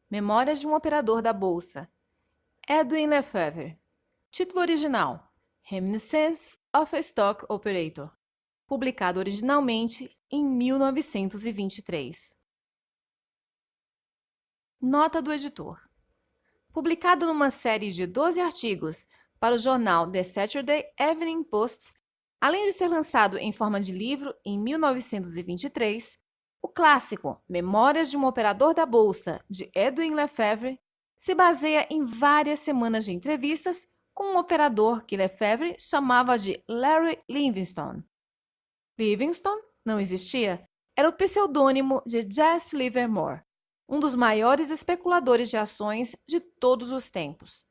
Memórias de um operador da Bolsa, Edwin Lefebvre. Título original: Reminiscences of a Stock Operator. Publicado originalmente em 1923. Nota do editor. Publicado numa série de 12 artigos para o jornal The Saturday Evening Post, além de ser lançado em forma de livro em 1923, o clássico Memórias de um Operador da Bolsa, de Edwin Lefebvre, se baseia em várias semanas de entrevistas com um operador que Lefebvre chamava de Larry Livingstone. Livingstone não existia, era o pseudônimo de Jesse Livermore, um dos maiores especuladores de ações de todos os tempos.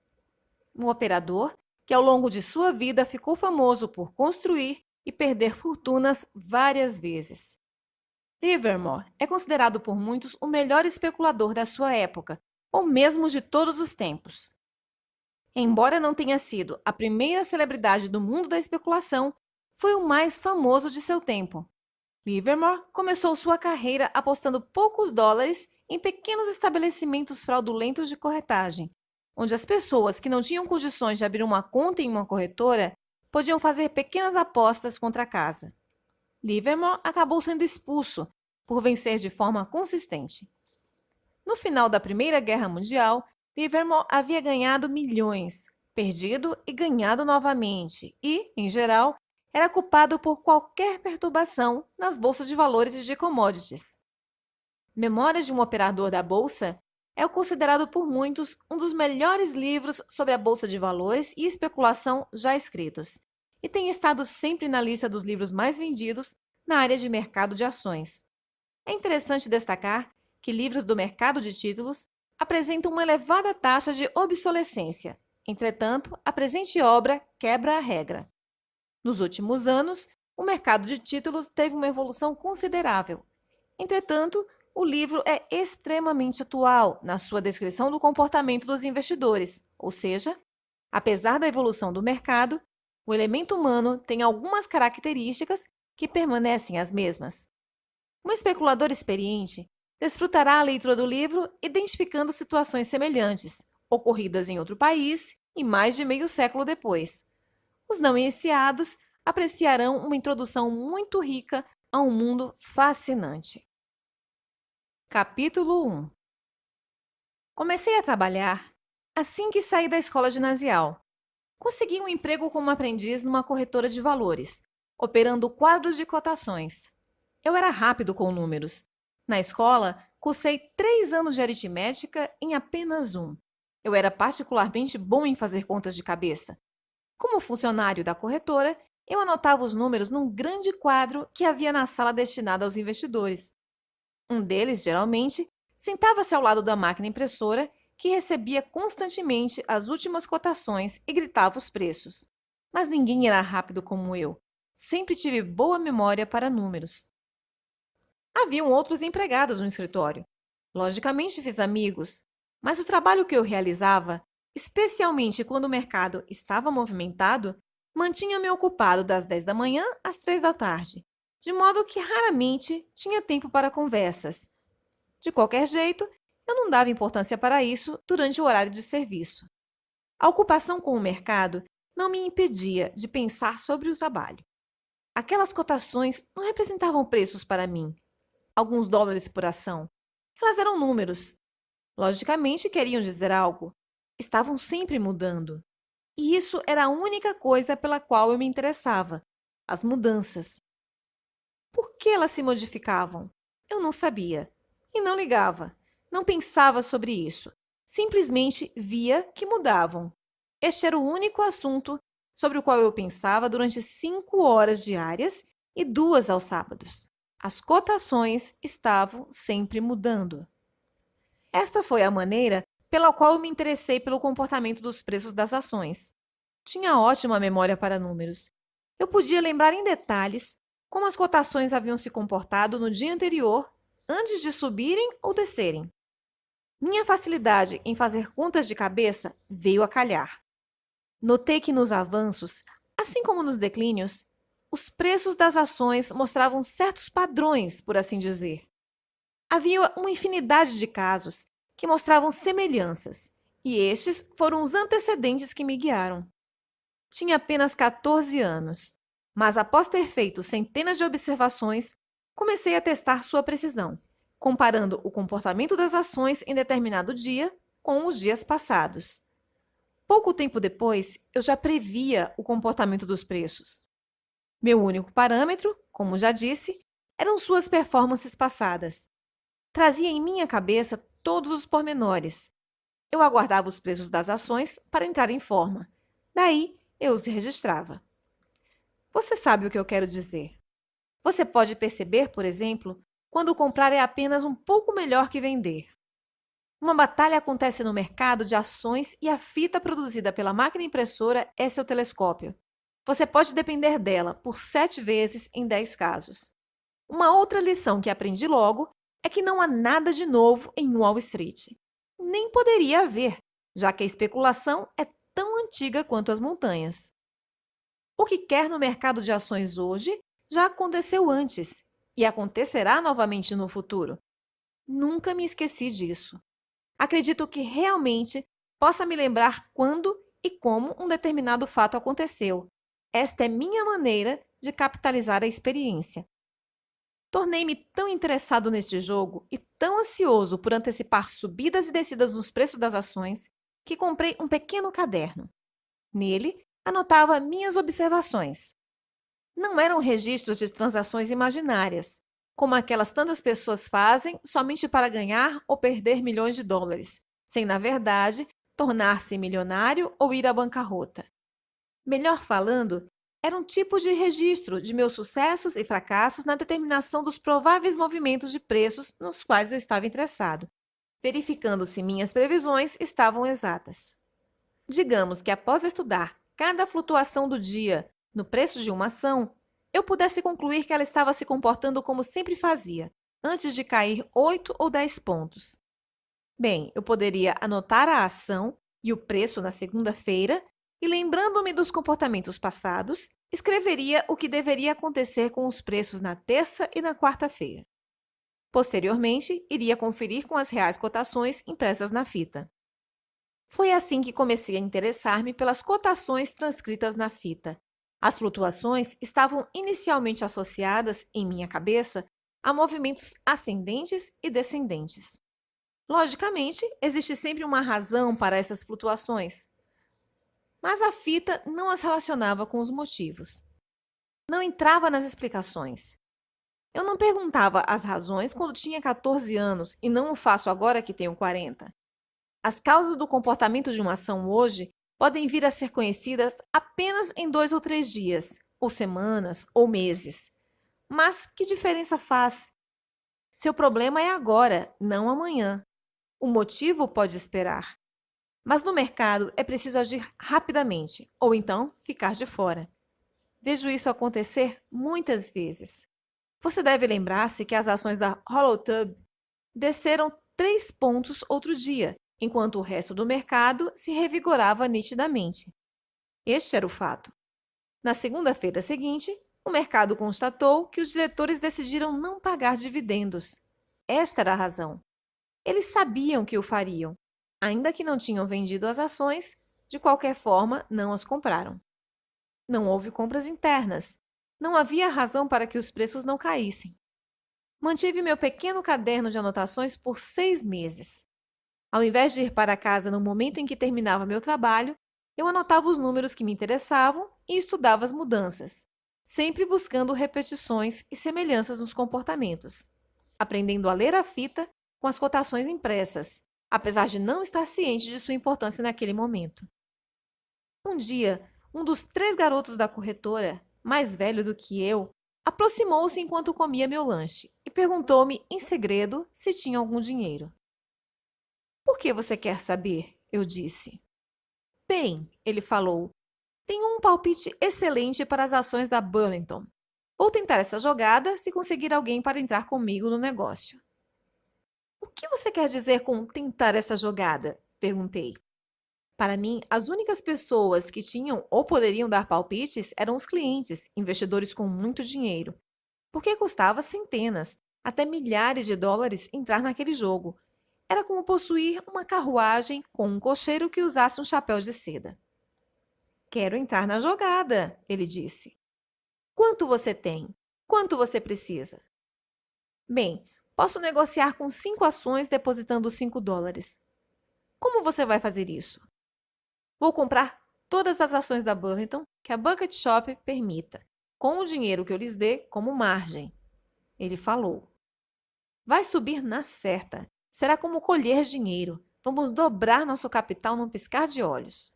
Um operador que ao longo de sua vida ficou famoso por construir e perder fortunas várias vezes. Livermore é considerado por muitos o melhor especulador da sua época, ou mesmo de todos os tempos. Embora não tenha sido a primeira celebridade do mundo da especulação, foi o mais famoso de seu tempo. Livermore começou sua carreira apostando poucos dólares em pequenos estabelecimentos fraudulentos de corretagem, onde as pessoas que não tinham condições de abrir uma conta em uma corretora podiam fazer pequenas apostas contra a casa. Livermore acabou sendo expulso por vencer de forma consistente. No final da Primeira Guerra Mundial, Livermore havia ganhado milhões, perdido e ganhado novamente e, em geral, era culpado por qualquer perturbação nas bolsas de valores e de commodities. Memórias de um Operador da Bolsa é considerado por muitos um dos melhores livros sobre a bolsa de valores e especulação já escritos, e tem estado sempre na lista dos livros mais vendidos na área de mercado de ações. É interessante destacar que livros do mercado de títulos apresentam uma elevada taxa de obsolescência. Entretanto, a presente obra quebra a regra. Nos últimos anos, o mercado de títulos teve uma evolução considerável. Entretanto, o livro é extremamente atual na sua descrição do comportamento dos investidores, ou seja, apesar da evolução do mercado, o elemento humano tem algumas características que permanecem as mesmas. Um especulador experiente desfrutará a leitura do livro identificando situações semelhantes, ocorridas em outro país e mais de meio século depois. Os não iniciados apreciarão uma introdução muito rica a um mundo fascinante. Capítulo 1. Comecei a trabalhar assim que saí da escola ginasial. Consegui um emprego como aprendiz numa corretora de valores, operando quadros de cotações. Eu era rápido com números. Na escola, cursei 3 anos de aritmética em apenas um. Eu era particularmente bom em fazer contas de cabeça. Como funcionário da corretora, eu anotava os números num grande quadro que havia na sala destinada aos investidores. Um deles, geralmente, sentava-se ao lado da máquina impressora, que recebia constantemente as últimas cotações e gritava os preços. Mas ninguém era rápido como eu. Sempre tive boa memória para números. Haviam outros empregados no escritório. Logicamente fiz amigos, mas o trabalho que eu realizava, especialmente quando o mercado estava movimentado, mantinha-me ocupado das 10 da manhã às 3 da tarde, de modo que raramente tinha tempo para conversas. De qualquer jeito, eu não dava importância para isso durante o horário de serviço. A ocupação com o mercado não me impedia de pensar sobre o trabalho. Aquelas cotações não representavam preços para mim, alguns dólares por ação. Elas eram números. Logicamente queriam dizer algo. Estavam sempre mudando. E isso era a única coisa pela qual eu me interessava: as mudanças. Por que elas se modificavam? Eu não sabia. E não ligava. Não pensava sobre isso. Simplesmente via que mudavam. Este era o único assunto sobre o qual eu pensava durante 5 horas diárias e 2 aos sábados. As cotações estavam sempre mudando. Esta foi a maneira pela qual eu me interessei pelo comportamento dos preços das ações. Tinha ótima memória para números. Eu podia lembrar em detalhes como as cotações haviam se comportado no dia anterior, antes de subirem ou descerem. Minha facilidade em fazer contas de cabeça veio a calhar. Notei que nos avanços, assim como nos declínios, os preços das ações mostravam certos padrões, por assim dizer. Havia uma infinidade de casos que mostravam semelhanças, e estes foram os antecedentes que me guiaram. Tinha apenas 14 anos, mas após ter feito centenas de observações, comecei a testar sua precisão, comparando o comportamento das ações em determinado dia com os dias passados. Pouco tempo depois, eu já previa o comportamento dos preços. Meu único parâmetro, como já disse, eram suas performances passadas. Trazia em minha cabeça todos os pormenores. Eu aguardava os preços das ações para entrar em forma. Daí, eu os registrava. Você sabe o que eu quero dizer. Você pode perceber, por exemplo, quando comprar é apenas um pouco melhor que vender. Uma batalha acontece no mercado de ações e a fita produzida pela máquina impressora é seu telescópio. Você pode depender dela por 7 vezes em 10 casos. Uma outra lição que aprendi logo é que não há nada de novo em Wall Street. Nem poderia haver, já que a especulação é tão antiga quanto as montanhas. O que quer no mercado de ações hoje já aconteceu antes e acontecerá novamente no futuro. Nunca me esqueci disso. Acredito que realmente possa me lembrar quando e como um determinado fato aconteceu. Esta é minha maneira de capitalizar a experiência. Tornei-me tão interessado neste jogo e tão ansioso por antecipar subidas e descidas nos preços das ações que comprei um pequeno caderno. Nele, anotava minhas observações. Não eram registros de transações imaginárias, como aquelas tantas pessoas fazem somente para ganhar ou perder milhões de dólares, sem, na verdade, tornar-se milionário ou ir à bancarrota. Melhor falando, era um tipo de registro de meus sucessos e fracassos na determinação dos prováveis movimentos de preços nos quais eu estava interessado, verificando se minhas previsões estavam exatas. Digamos que após estudar cada flutuação do dia no preço de uma ação, eu pudesse concluir que ela estava se comportando como sempre fazia, antes de cair 8 ou 10 pontos. Bem, eu poderia anotar a ação e o preço na segunda-feira e, lembrando-me dos comportamentos passados, escreveria o que deveria acontecer com os preços na terça e na quarta-feira. Posteriormente, iria conferir com as reais cotações impressas na fita. Foi assim que comecei a interessar-me pelas cotações transcritas na fita. As flutuações estavam inicialmente associadas, em minha cabeça, a movimentos ascendentes e descendentes. Logicamente, existe sempre uma razão para essas flutuações, mas a fita não as relacionava com os motivos. Não entrava nas explicações. Eu não perguntava as razões quando tinha 14 anos e não o faço agora que tenho 40. As causas do comportamento de uma ação hoje podem vir a ser conhecidas apenas em 2 ou 3 dias, ou semanas, ou meses. Mas que diferença faz? Seu problema é agora, não amanhã. O motivo pode esperar. Mas no mercado é preciso agir rapidamente, ou então ficar de fora. Vejo isso acontecer muitas vezes. Você deve lembrar-se que as ações da Holotub desceram 3 pontos outro dia, enquanto o resto do mercado se revigorava nitidamente. Este era o fato. Na segunda-feira seguinte, o mercado constatou que os diretores decidiram não pagar dividendos. Esta era a razão. Eles sabiam que o fariam. Ainda que não tinham vendido as ações, de qualquer forma, não as compraram. Não houve compras internas. Não havia razão para que os preços não caíssem. Mantive meu pequeno caderno de anotações por 6 meses. Ao invés de ir para casa no momento em que terminava meu trabalho, eu anotava os números que me interessavam e estudava as mudanças, sempre buscando repetições e semelhanças nos comportamentos, aprendendo a ler a fita com as cotações impressas, apesar de não estar ciente de sua importância naquele momento. Um dia, um dos 3 garotos da corretora, mais velho do que eu, aproximou-se enquanto comia meu lanche e perguntou-me, em segredo, se tinha algum dinheiro. "Por que você quer saber?" eu disse. "Bem", ele falou, "tenho um palpite excelente para as ações da Burlington. Vou tentar essa jogada se conseguir alguém para entrar comigo no negócio." "O que você quer dizer com tentar essa jogada?" perguntei. Para mim, as únicas pessoas que tinham ou poderiam dar palpites eram os clientes, investidores com muito dinheiro, porque custava centenas, até milhares de dólares entrar naquele jogo. Era como possuir uma carruagem com um cocheiro que usasse um chapéu de seda. Quero entrar na jogada, ele disse. Quanto você tem? Quanto você precisa? Bem, posso negociar com 5 ações depositando $5. Como você vai fazer isso? Vou comprar todas as ações da Burlington que a Bucket Shop permita, com o dinheiro que eu lhes dê como margem. Ele falou. Vai subir na certa. Será como colher dinheiro. Vamos dobrar nosso capital num piscar de olhos.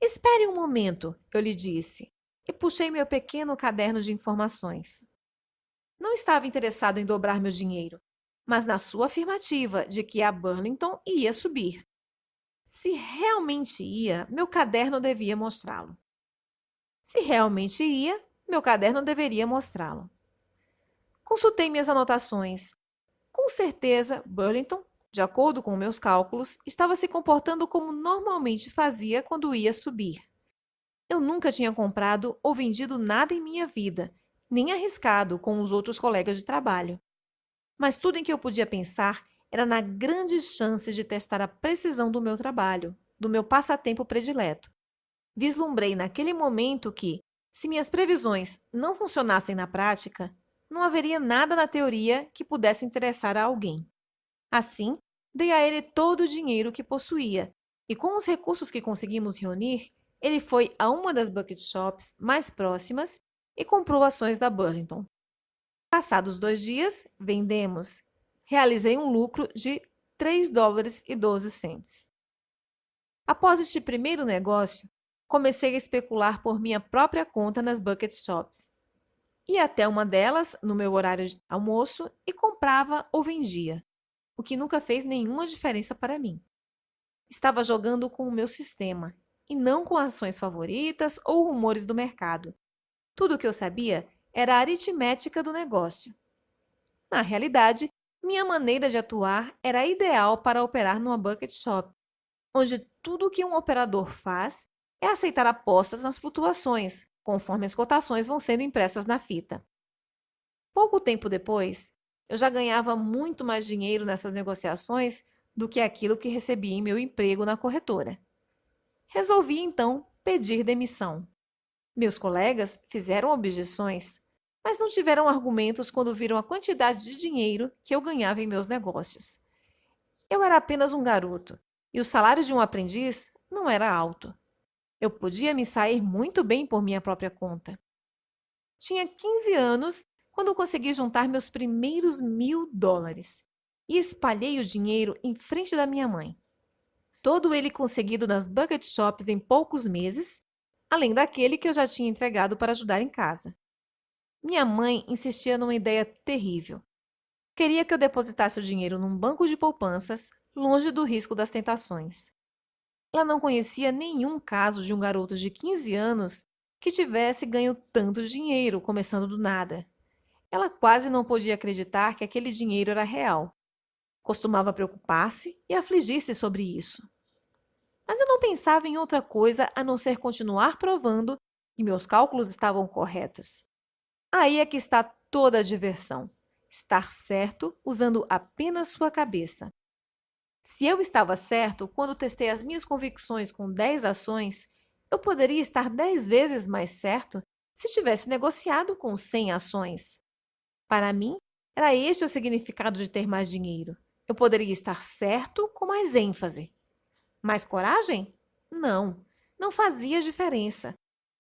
Espere um momento, eu lhe disse, e puxei meu pequeno caderno de informações. Não estava interessado em dobrar meu dinheiro, mas na sua afirmativa de que a Burlington ia subir. Se realmente ia, meu caderno devia mostrá-lo. Se realmente ia, meu caderno deveria mostrá-lo. Consultei minhas anotações. Com certeza, Burlington, de acordo com meus cálculos, estava se comportando como normalmente fazia quando ia subir. Eu nunca tinha comprado ou vendido nada em minha vida, nem arriscado com os outros colegas de trabalho. Mas tudo em que eu podia pensar era na grande chance de testar a precisão do meu trabalho, do meu passatempo predileto. Vislumbrei naquele momento que, se minhas previsões não funcionassem na prática, não haveria nada na teoria que pudesse interessar a alguém. Assim, dei a ele todo o dinheiro que possuía, e com os recursos que conseguimos reunir, ele foi a uma das bucket shops mais próximas e comprou ações da Burlington. Passados 2 dias, vendemos. Realizei um lucro de $3,12. Após este primeiro negócio, comecei a especular por minha própria conta nas bucket shops. Ia até uma delas no meu horário de almoço e comprava ou vendia, o que nunca fez nenhuma diferença para mim. Estava jogando com o meu sistema e não com ações favoritas ou rumores do mercado. Tudo o que eu sabia era a aritmética do negócio. Na realidade, minha maneira de atuar era ideal para operar numa bucket shop, onde tudo o que um operador faz é aceitar apostas nas flutuações, conforme as cotações vão sendo impressas na fita. Pouco tempo depois, eu já ganhava muito mais dinheiro nessas negociações do que aquilo que recebia em meu emprego na corretora. Resolvi, então, pedir demissão. Meus colegas fizeram objeções, mas não tiveram argumentos quando viram a quantidade de dinheiro que eu ganhava em meus negócios. Eu era apenas um garoto, e o salário de um aprendiz não era alto. Eu podia me sair muito bem por minha própria conta. Tinha 15 anos quando consegui juntar meus primeiros $1.000 e espalhei o dinheiro em frente da minha mãe. Todo ele conseguido nas bucket shops em poucos meses, além daquele que eu já tinha entregado para ajudar em casa. Minha mãe insistia numa ideia terrível. Queria que eu depositasse o dinheiro num banco de poupanças, longe do risco das tentações. Ela não conhecia nenhum caso de um garoto de 15 anos que tivesse ganho tanto dinheiro, começando do nada. Ela quase não podia acreditar que aquele dinheiro era real. Costumava preocupar-se e afligir-se sobre isso. Mas eu não pensava em outra coisa a não ser continuar provando que meus cálculos estavam corretos. Aí é que está toda a diversão. Estar certo usando apenas sua cabeça. Se eu estava certo quando testei as minhas convicções com 10 ações, eu poderia estar 10 vezes mais certo se tivesse negociado com 100 ações. Para mim, era este o significado de ter mais dinheiro. Eu poderia estar certo com mais ênfase. Mais coragem? Não, não fazia diferença.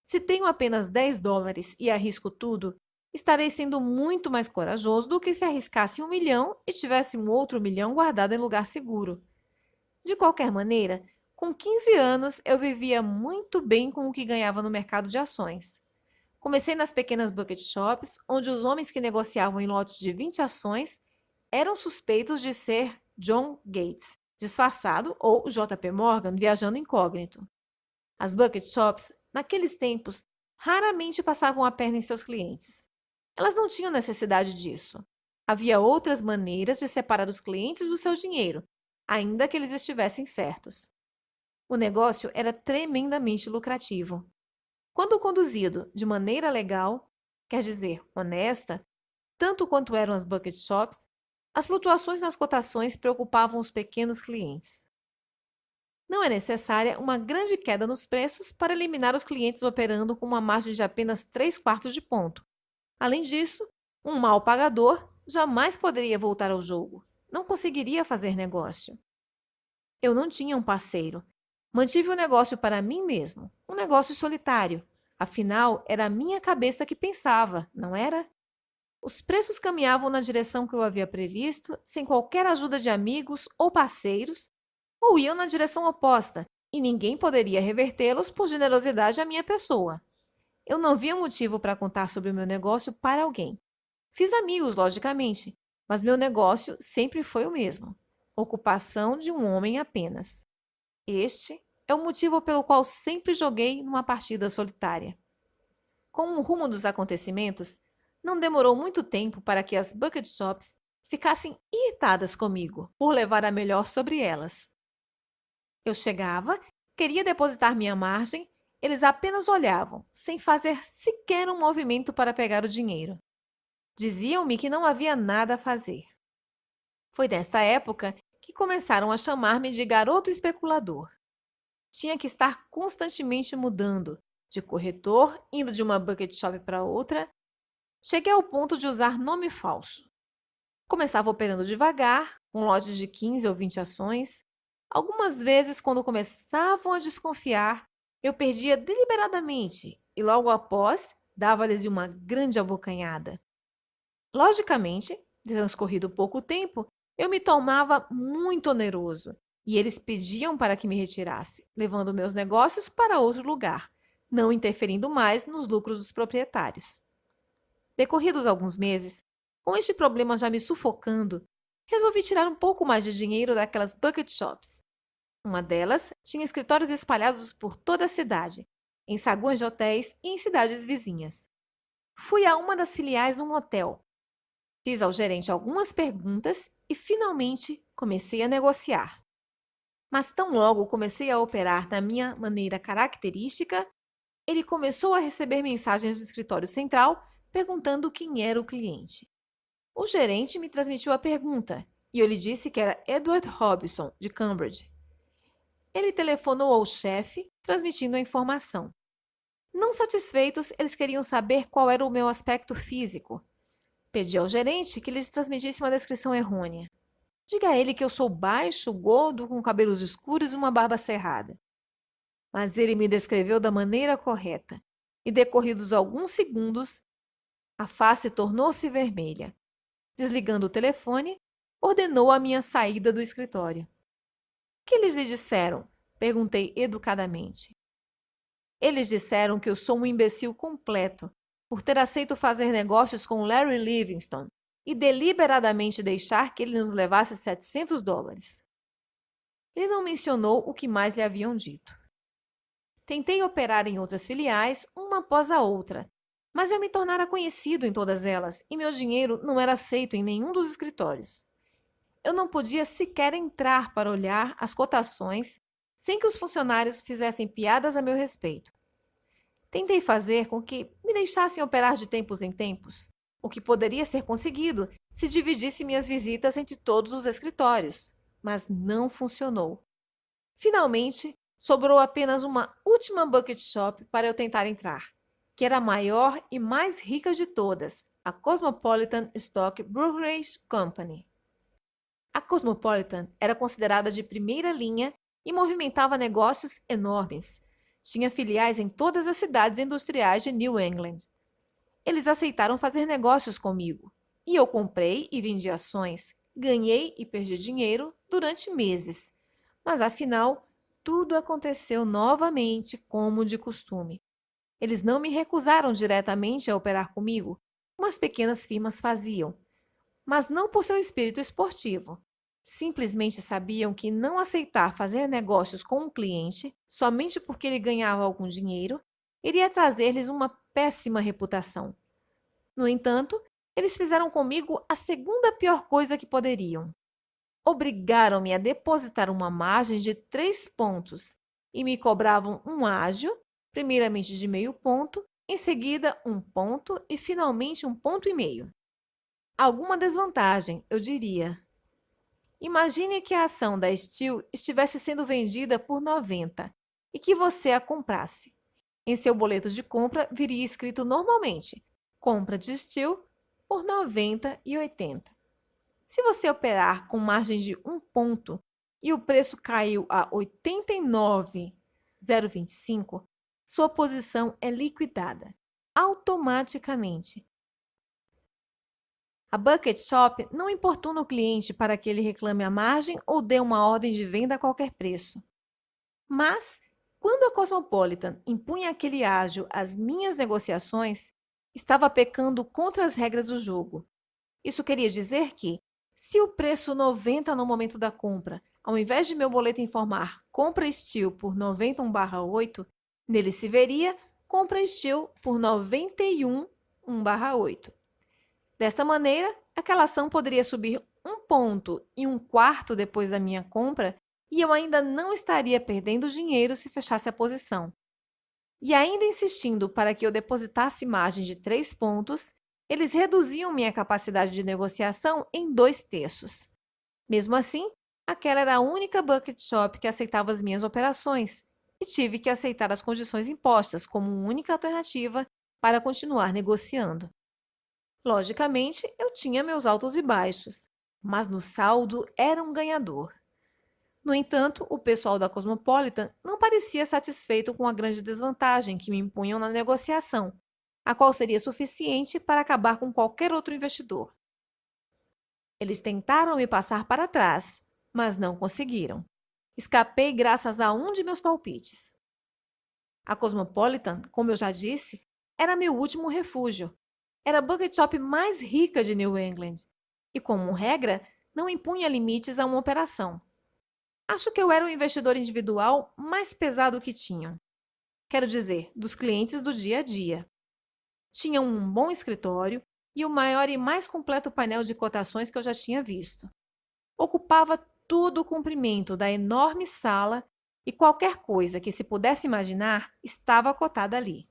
Se tenho apenas $10 e arrisco tudo, estarei sendo muito mais corajoso do que se arriscasse 1 milhão e tivesse um outro milhão guardado em lugar seguro. De qualquer maneira, com 15 anos eu vivia muito bem com o que ganhava no mercado de ações. Comecei nas pequenas bucket shops, onde os homens que negociavam em lotes de 20 ações eram suspeitos de ser John Gates, disfarçado, ou JP Morgan, viajando incógnito. As bucket shops, naqueles tempos, raramente passavam a perna em seus clientes. Elas não tinham necessidade disso. Havia outras maneiras de separar os clientes do seu dinheiro, ainda que eles estivessem certos. O negócio era tremendamente lucrativo. Quando conduzido de maneira legal, quer dizer, honesta, tanto quanto eram as bucket shops, As flutuações nas cotações preocupavam os pequenos clientes. Não é necessária uma grande queda nos preços para eliminar os clientes operando com uma margem de apenas 3/4 de ponto. Além disso, um mau pagador jamais poderia voltar ao jogo. Não conseguiria fazer negócio. Eu não tinha um parceiro. Mantive o negócio para mim mesmo, um negócio solitário. Afinal, era a minha cabeça que pensava, não era? Os preços caminhavam na direção que eu havia previsto, sem qualquer ajuda de amigos ou parceiros, ou iam na direção oposta, e ninguém poderia revertê-los por generosidade à minha pessoa. Eu não via motivo para contar sobre o meu negócio para alguém. Fiz amigos, logicamente, mas meu negócio sempre foi o mesmo: ocupação de um homem apenas. Este é o motivo pelo qual sempre joguei numa partida solitária. Com o rumo dos acontecimentos, não demorou muito tempo para que as bucket shops ficassem irritadas comigo por levar a melhor sobre elas. Eu chegava, queria depositar minha margem, eles apenas olhavam, sem fazer sequer um movimento para pegar o dinheiro. Diziam-me que não havia nada a fazer. Foi nesta época que começaram a chamar-me de garoto especulador. Tinha que estar constantemente mudando, de corretor, indo de uma bucket shop para outra. Cheguei ao ponto de usar nome falso. Começava operando devagar, com lotes de 15 ou 20 ações. Algumas vezes, quando começavam a desconfiar, eu perdia deliberadamente e logo após dava-lhes uma grande abocanhada. Logicamente, transcorrido pouco tempo, eu me tornava muito oneroso e eles pediam para que me retirasse, levando meus negócios para outro lugar, não interferindo mais nos lucros dos proprietários. Decorridos alguns meses, com este problema já me sufocando, resolvi tirar um pouco mais de dinheiro daquelas bucket shops. Uma delas tinha escritórios espalhados por toda a cidade, em saguões de hotéis e em cidades vizinhas. Fui a uma das filiais num hotel. Fiz ao gerente algumas perguntas e finalmente comecei a negociar. Mas tão logo comecei a operar da minha maneira característica, ele começou a receber mensagens do escritório central perguntando quem era o cliente. O gerente me transmitiu a pergunta e eu lhe disse que era Edward Robinson, de Cambridge. Ele telefonou ao chefe, transmitindo a informação. Não satisfeitos, eles queriam saber qual era o meu aspecto físico. Pedi ao gerente que lhes transmitisse uma descrição errônea. Diga a ele que eu sou baixo, gordo, com cabelos escuros e uma barba cerrada. Mas ele me descreveu da maneira correta, e decorridos alguns segundos, a face tornou-se vermelha. Desligando o telefone, ordenou a minha saída do escritório. Que eles lhe disseram? Perguntei educadamente. Eles disseram que eu sou um imbecil completo por ter aceito fazer negócios com Larry Livingston e deliberadamente deixar que ele nos levasse $700. Ele não mencionou o que mais lhe haviam dito. Tentei operar em outras filiais, uma após a outra, mas eu me tornara conhecido em todas elas e meu dinheiro não era aceito em nenhum dos escritórios. Eu não podia sequer entrar para olhar as cotações sem que os funcionários fizessem piadas a meu respeito. Tentei fazer com que me deixassem operar de tempos em tempos, o que poderia ser conseguido se dividisse minhas visitas entre todos os escritórios, mas não funcionou. Finalmente, sobrou apenas uma última bucket shop para eu tentar entrar, que era a maior e mais rica de todas, a Cosmopolitan Stock Brokerage Company. A Cosmopolitan era considerada de primeira linha e movimentava negócios enormes. Tinha filiais em todas as cidades industriais de New England. Eles aceitaram fazer negócios comigo, e eu comprei e vendi ações, ganhei e perdi dinheiro durante meses. Mas afinal, tudo aconteceu novamente como de costume. Eles não me recusaram diretamente a operar comigo, como as pequenas firmas faziam, mas não por seu espírito esportivo. Simplesmente sabiam que não aceitar fazer negócios com um cliente somente porque ele ganhava algum dinheiro iria trazer-lhes uma péssima reputação. No entanto, eles fizeram comigo a segunda pior coisa que poderiam. Obrigaram-me a depositar uma margem de 3 pontos e me cobravam um ágio, primeiramente de meio ponto, em seguida 1 ponto e finalmente 1,5 ponto. alguma desvantagem, eu diria. Imagine que a ação da Steel estivesse sendo vendida por 90 e que você a comprasse. Em seu boleto de compra viria escrito normalmente: compra de Steel por 90 e 80. Se você operar com margem de 1 ponto e o preço caiu a 89,025, sua posição é liquidada automaticamente. A Bucket Shop não importuna o cliente para que ele reclame a margem ou dê uma ordem de venda a qualquer preço. Mas, quando a Cosmopolitan impunha aquele ágio às minhas negociações, estava pecando contra as regras do jogo. Isso queria dizer que, se o preço 90 no momento da compra, ao invés de meu boleto informar compra Steel por 91/8, nele se veria compra Steel por 91/8. Desta maneira, aquela ação poderia subir 1 ponto e 1/4 depois da minha compra e eu ainda não estaria perdendo dinheiro se fechasse a posição. E ainda insistindo para que eu depositasse margem de 3 pontos, eles reduziam minha capacidade de negociação em 2/3. Mesmo assim, aquela era a única bucket shop que aceitava as minhas operações e tive que aceitar as condições impostas como única alternativa para continuar negociando. Logicamente, eu tinha meus altos e baixos, mas no saldo era um ganhador. No entanto, o pessoal da Cosmopolitan não parecia satisfeito com a grande desvantagem que me impunham na negociação, a qual seria suficiente para acabar com qualquer outro investidor. Eles tentaram me passar para trás, mas não conseguiram. Escapei graças a um de meus palpites. A Cosmopolitan, como eu já disse, era meu último refúgio. Era a bucket shop mais rica de New England e, como regra, não impunha limites a uma operação. Acho que eu era o investidor individual mais pesado que tinham. Quero dizer, dos clientes do dia a dia. Tinha um bom escritório e o maior e mais completo painel de cotações que eu já tinha visto. Ocupava todo o comprimento da enorme sala e qualquer coisa que se pudesse imaginar estava cotada ali.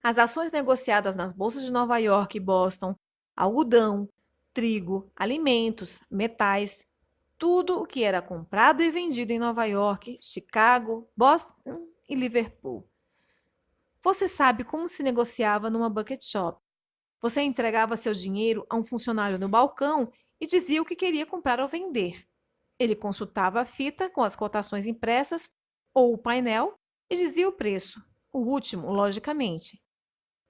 As ações negociadas nas bolsas de Nova York e Boston, algodão, trigo, alimentos, metais, tudo o que era comprado e vendido em Nova York, Chicago, Boston e Liverpool. Você sabe como se negociava numa bucket shop. Você entregava seu dinheiro a um funcionário no balcão e dizia o que queria comprar ou vender. Ele consultava a fita com as cotações impressas ou o painel e dizia o preço, o último, logicamente.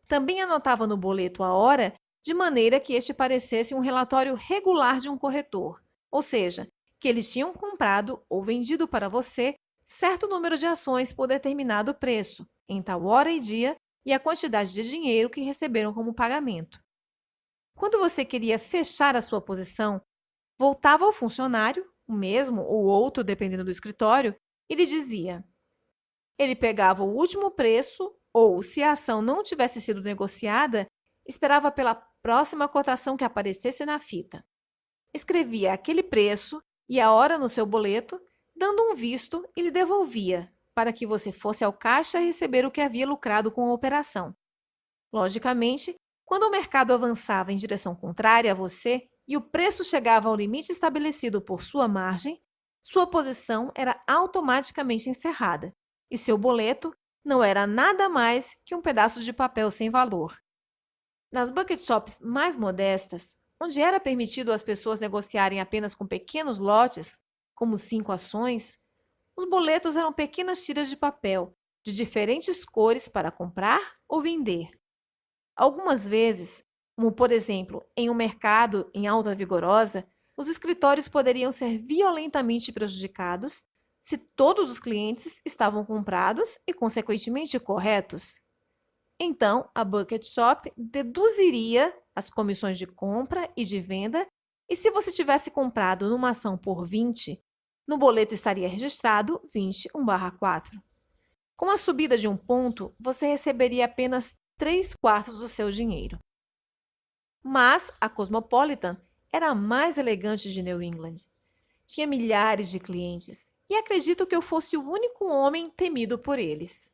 Também anotava no boleto a hora, de maneira que este parecesse um relatório regular de um corretor, ou seja, que eles tinham comprado ou vendido para você certo número de ações por determinado preço, em tal hora e dia, e a quantidade de dinheiro que receberam como pagamento. Quando você queria fechar a sua posição, voltava ao funcionário, o mesmo ou outro, dependendo do escritório, e lhe dizia. Ele pegava o último preço ou, se a ação não tivesse sido negociada, esperava pela próxima cotação que aparecesse na fita. Escrevia aquele preço e a hora no seu boleto, dando um visto e lhe devolvia, para que você fosse ao caixa receber o que havia lucrado com a operação. Logicamente, quando o mercado avançava em direção contrária a você e o preço chegava ao limite estabelecido por sua margem, sua posição era automaticamente encerrada e seu boleto não era nada mais que um pedaço de papel sem valor. Nas bucket shops mais modestas, onde era permitido às pessoas negociarem apenas com pequenos lotes, como 5 ações, os boletos eram pequenas tiras de papel, de diferentes cores para comprar ou vender. Algumas vezes, como por exemplo em um mercado em alta vigorosa, os escritórios poderiam ser violentamente prejudicados se todos os clientes estavam comprados e, consequentemente, corretos. Então, a bucket shop deduziria as comissões de compra e de venda, e se você tivesse comprado numa ação por 20, no boleto estaria registrado 21/4. Com a subida de 1 ponto, você receberia apenas 3/4 do seu dinheiro. Mas a Cosmopolitan era a mais elegante de New England. Tinha milhares de clientes e acredito que eu fosse o único homem temido por eles.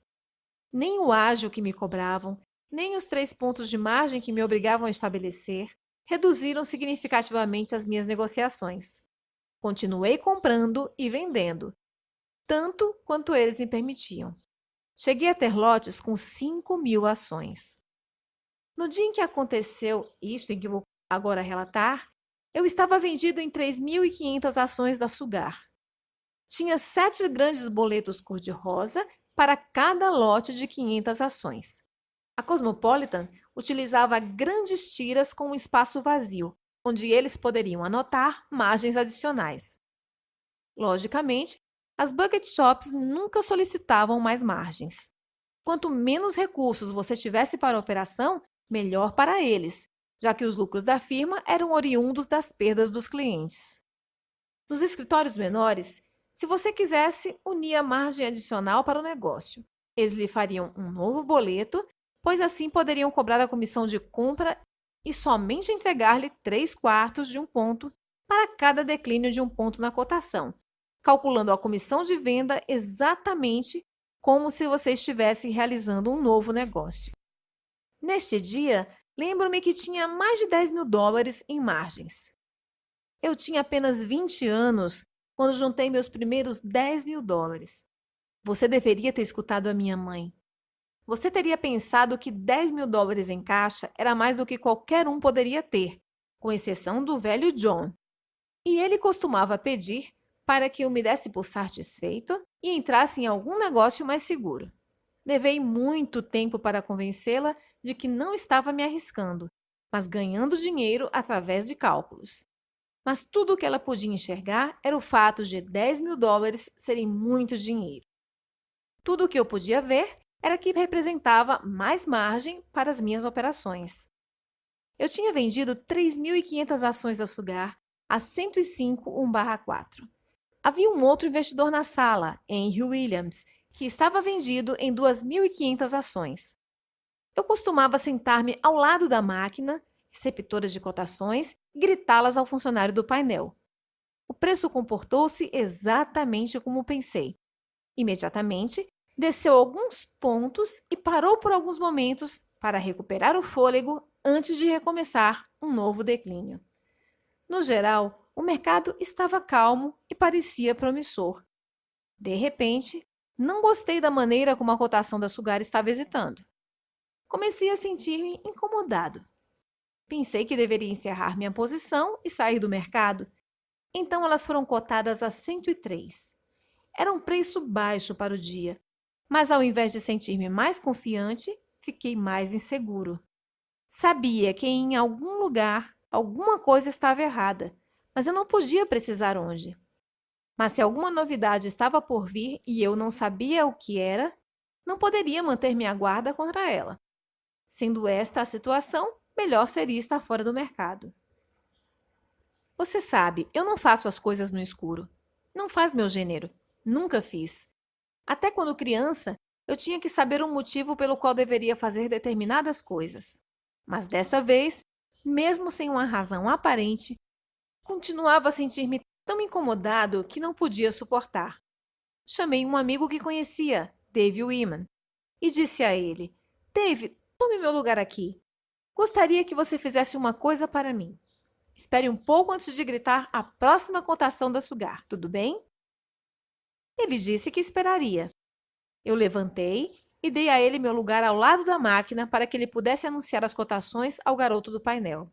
Nem o ágio que me cobravam, nem os 3 pontos de margem que me obrigavam a estabelecer, reduziram significativamente as minhas negociações. Continuei comprando e vendendo, tanto quanto eles me permitiam. Cheguei a ter lotes com 5.000 ações. No dia em que aconteceu isto em que vou agora relatar, eu estava vendido em 3.500 ações da Sugar. Tinha 7 grandes boletos cor-de-rosa para cada lote de 500 ações. A Cosmopolitan utilizava grandes tiras com um espaço vazio, onde eles poderiam anotar margens adicionais. Logicamente, as bucket shops nunca solicitavam mais margens. Quanto menos recursos você tivesse para a operação, melhor para eles, já que os lucros da firma eram oriundos das perdas dos clientes. Nos escritórios menores, se você quisesse, unia margem adicional para o negócio. Eles lhe fariam um novo boleto, pois assim poderiam cobrar a comissão de compra e somente entregar-lhe 3/4 de um ponto para cada declínio de um ponto na cotação, calculando a comissão de venda exatamente como se você estivesse realizando um novo negócio. Neste dia, lembro-me que tinha mais de $10.000 em margens. Eu tinha apenas 20 anos quando juntei meus primeiros $10.000. Você deveria ter escutado a minha mãe. Você teria pensado que $10.000 em caixa era mais do que qualquer um poderia ter, com exceção do velho John. E ele costumava pedir para que eu me desse por satisfeito e entrasse em algum negócio mais seguro. Levei muito tempo para convencê-la de que não estava me arriscando, mas ganhando dinheiro através de cálculos. Mas tudo o que ela podia enxergar era o fato de $10.000 serem muito dinheiro. Tudo o que eu podia ver era que representava mais margem para as minhas operações. Eu tinha vendido 3.500 ações da Sugar a 105/4. Havia um outro investidor na sala, Henry Williams, que estava vendido em 2.500 ações. Eu costumava sentar-me ao lado da máquina, receptora de cotações, e gritá-las ao funcionário do painel. O preço comportou-se exatamente como pensei. Imediatamente, desceu alguns pontos e parou por alguns momentos para recuperar o fôlego antes de recomeçar um novo declínio. No geral, o mercado estava calmo e parecia promissor. De repente, não gostei da maneira como a cotação da Sugar estava hesitando. Comecei a sentir-me incomodado. Pensei que deveria encerrar minha posição e sair do mercado. Então elas foram cotadas a 103. Era um preço baixo para o dia, mas ao invés de sentir-me mais confiante, fiquei mais inseguro. Sabia que em algum lugar alguma coisa estava errada, mas eu não podia precisar onde. Mas se alguma novidade estava por vir e eu não sabia o que era, não poderia manter minha guarda contra ela. Sendo esta a situação, melhor seria estar fora do mercado. Você sabe, eu não faço as coisas no escuro. Não faz meu gênero. Nunca fiz. Até quando criança, eu tinha que saber um motivo pelo qual deveria fazer determinadas coisas. Mas desta vez, mesmo sem uma razão aparente, continuava a sentir-me tão incomodado que não podia suportar. Chamei um amigo que conhecia, Dave Wyman, e disse a ele: Dave, tome meu lugar aqui. Gostaria que você fizesse uma coisa para mim. Espere um pouco antes de gritar a próxima cotação da Sugar, tudo bem? Ele disse que esperaria. Eu levantei e dei a ele meu lugar ao lado da máquina para que ele pudesse anunciar as cotações ao garoto do painel.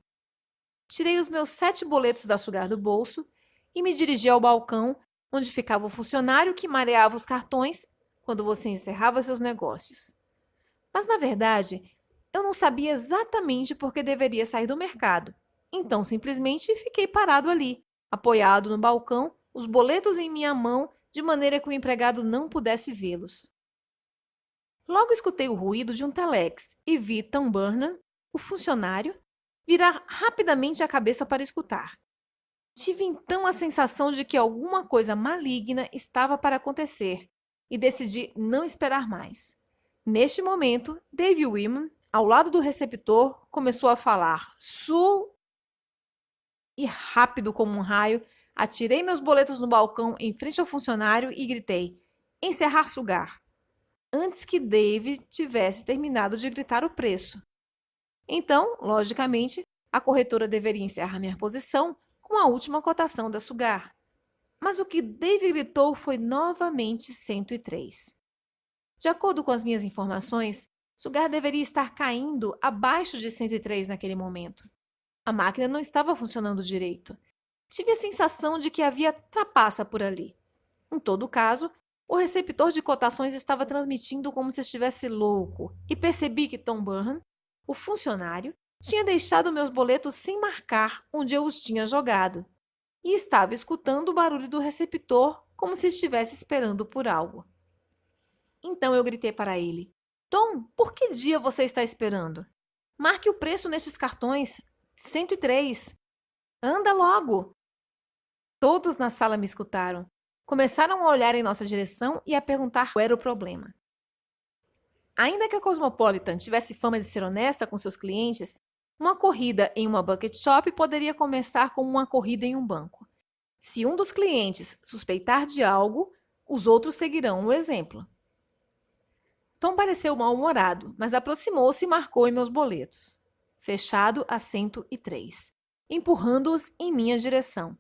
Tirei os meus 7 boletos da Sugar do bolso e me dirigi ao balcão onde ficava o funcionário que mareava os cartões quando você encerrava seus negócios. Mas, na verdade, eu não sabia exatamente por que deveria sair do mercado. Então, simplesmente fiquei parado ali, apoiado no balcão, os boletos em minha mão, de maneira que o empregado não pudesse vê-los. Logo escutei o ruído de um telex e vi Tom Burnham, o funcionário, virar rapidamente a cabeça para escutar. Tive então a sensação de que alguma coisa maligna estava para acontecer e decidi não esperar mais. Neste momento, Dave Wyman, ao lado do receptor, começou a falar e rápido como um raio, atirei meus boletos no balcão em frente ao funcionário e gritei: encerrar Sugar, antes que Dave tivesse terminado de gritar o preço. Então, logicamente, A corretora deveria encerrar minha posição com a última cotação da Sugar. Mas o que Dave gritou foi novamente 103. De acordo com as minhas informações, Sugar deveria estar caindo abaixo de 103 naquele momento. A máquina não estava funcionando direito. Tive a sensação de que havia trapaça por ali. Em todo caso, o receptor de cotações estava transmitindo como se estivesse louco e percebi que Tom Burnham, o funcionário, tinha deixado meus boletos sem marcar onde eu os tinha jogado e estava escutando o barulho do receptor como se estivesse esperando por algo. Então eu gritei para ele: Tom, por que dia você está esperando? Marque o preço nestes cartões. 103. Anda logo! Todos na sala me escutaram. Começaram a olhar em nossa direção e a perguntar qual era o problema. Ainda que a Cosmopolitan tivesse fama de ser honesta com seus clientes, uma corrida em uma bucket shop poderia começar como uma corrida em um banco. Se um dos clientes suspeitar de algo, os outros seguirão o exemplo. Tom pareceu mal-humorado, mas aproximou-se e marcou em meus boletos. Fechado a 103, empurrando-os em minha direção.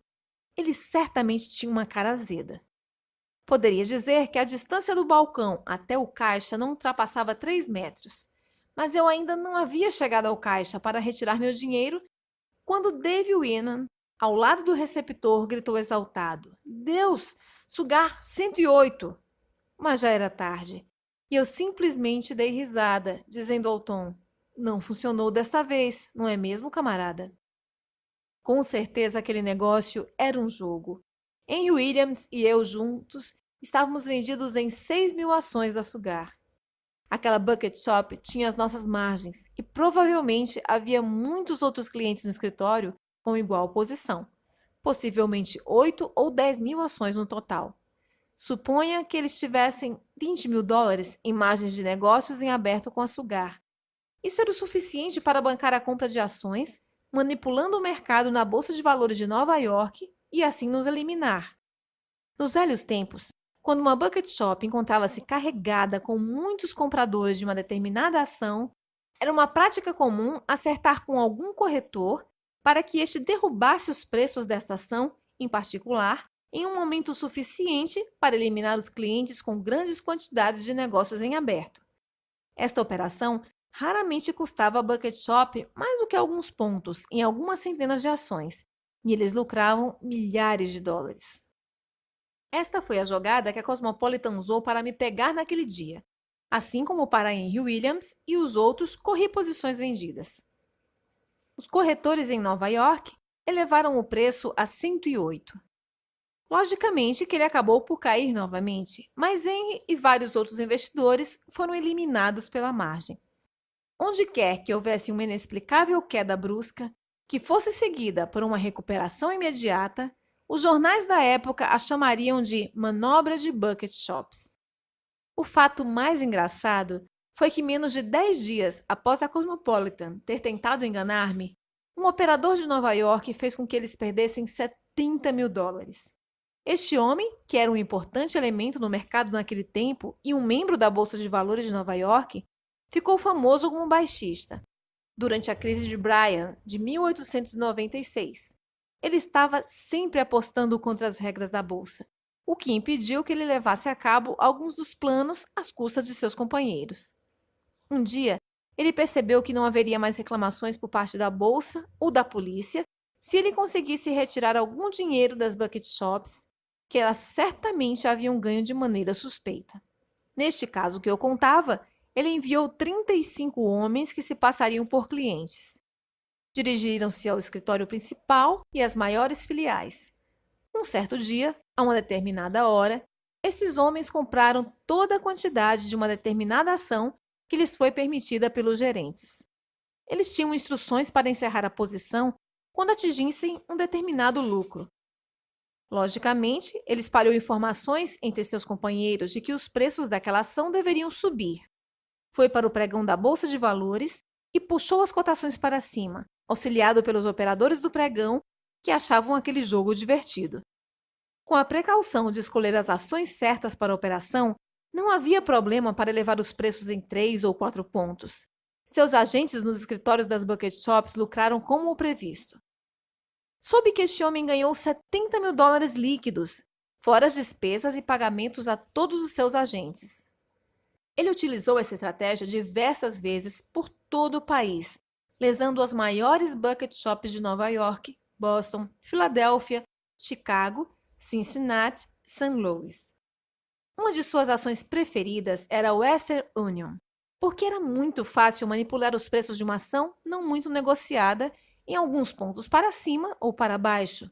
Ele certamente tinha uma cara azeda. Poderia dizer que a distância do balcão até o caixa não ultrapassava 3 metros, mas eu ainda não havia chegado ao caixa para retirar meu dinheiro quando Dave Winnan, ao lado do receptor, gritou exaltado: Deus, Sugar 108! Mas já era tarde, e eu simplesmente dei risada, dizendo ao Tom: Não funcionou desta vez, não é mesmo, camarada? Com certeza aquele negócio era um jogo. Henry Williams e eu juntos estávamos vendidos em 6.000 ações da Sugar. Aquela bucket shop tinha as nossas margens e provavelmente havia muitos outros clientes no escritório com igual posição. Possivelmente 8 ou 10 mil ações no total. Suponha que eles tivessem $20.000 em margens de negócios em aberto com a Sugar. Isso era o suficiente para bancar a compra de ações, manipulando o mercado na Bolsa de Valores de Nova York e assim nos eliminar. Nos velhos tempos, quando uma bucket shop encontrava-se carregada com muitos compradores de uma determinada ação, era uma prática comum acertar com algum corretor para que este derrubasse os preços desta ação, em particular, em um momento suficiente para eliminar os clientes com grandes quantidades de negócios em aberto. Esta operação raramente custava a bucket shop mais do que alguns pontos em algumas centenas de ações, e eles lucravam milhares de dólares. Esta foi a jogada que a Cosmopolitan usou para me pegar naquele dia, assim como para Henry Williams e os outros corri posições vendidas. Os corretores em Nova York elevaram o preço a 108. Logicamente que ele acabou por cair novamente, mas Henry e vários outros investidores foram eliminados pela margem. Onde quer que houvesse uma inexplicável queda brusca, que fosse seguida por uma recuperação imediata, os jornais da época a chamariam de manobra de bucket shops. O fato mais engraçado foi que menos de 10 dias após a Cosmopolitan ter tentado enganar-me, um operador de Nova York fez com que eles perdessem $70.000. Este homem, que era um importante elemento no mercado naquele tempo e um membro da Bolsa de Valores de Nova York, ficou famoso como baixista. Durante a crise de Bryan, de 1896, ele estava sempre apostando contra as regras da Bolsa, o que impediu que ele levasse a cabo alguns dos planos às custas de seus companheiros. Um dia, ele percebeu que não haveria mais reclamações por parte da Bolsa ou da polícia se ele conseguisse retirar algum dinheiro das bucket shops, que elas certamente haviam ganho de maneira suspeita. Neste caso que eu contava, ele enviou 35 homens que se passariam por clientes. Dirigiram-se ao escritório principal e às maiores filiais. Um certo dia, a uma determinada hora, esses homens compraram toda a quantidade de uma determinada ação que lhes foi permitida pelos gerentes. Eles tinham instruções para encerrar a posição quando atingissem um determinado lucro. Logicamente, ele espalhou informações entre seus companheiros de que os preços daquela ação deveriam subir. Foi para o pregão da Bolsa de Valores e puxou as cotações para cima, auxiliado pelos operadores do pregão que achavam aquele jogo divertido. Com a precaução de escolher as ações certas para a operação, não havia problema para elevar os preços em 3 ou 4 pontos. Seus agentes nos escritórios das bucket shops lucraram como o previsto. Soube que este homem ganhou US$ 70.000 líquidos, fora as despesas e pagamentos a todos os seus agentes. Ele utilizou essa estratégia diversas vezes por todo o país, lesando as maiores bucket shops de Nova York, Boston, Filadélfia, Chicago, Cincinnati e St. Louis. Uma de suas ações preferidas era a Western Union, porque era muito fácil manipular os preços de uma ação não muito negociada em alguns pontos para cima ou para baixo.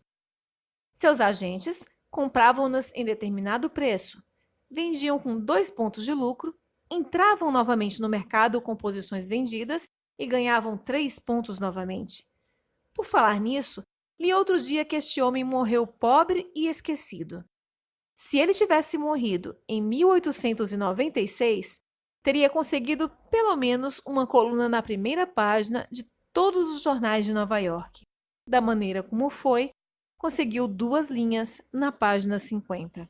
Seus agentes compravam-nas em determinado preço, vendiam com 2 pontos de lucro, entravam novamente no mercado com posições vendidas e ganhavam 3 pontos novamente. Por falar nisso, li outro dia que este homem morreu pobre e esquecido. Se ele tivesse morrido em 1896, teria conseguido pelo menos uma coluna na primeira página de todos os jornais de Nova York. Da maneira como foi, conseguiu 2 linhas na página 50.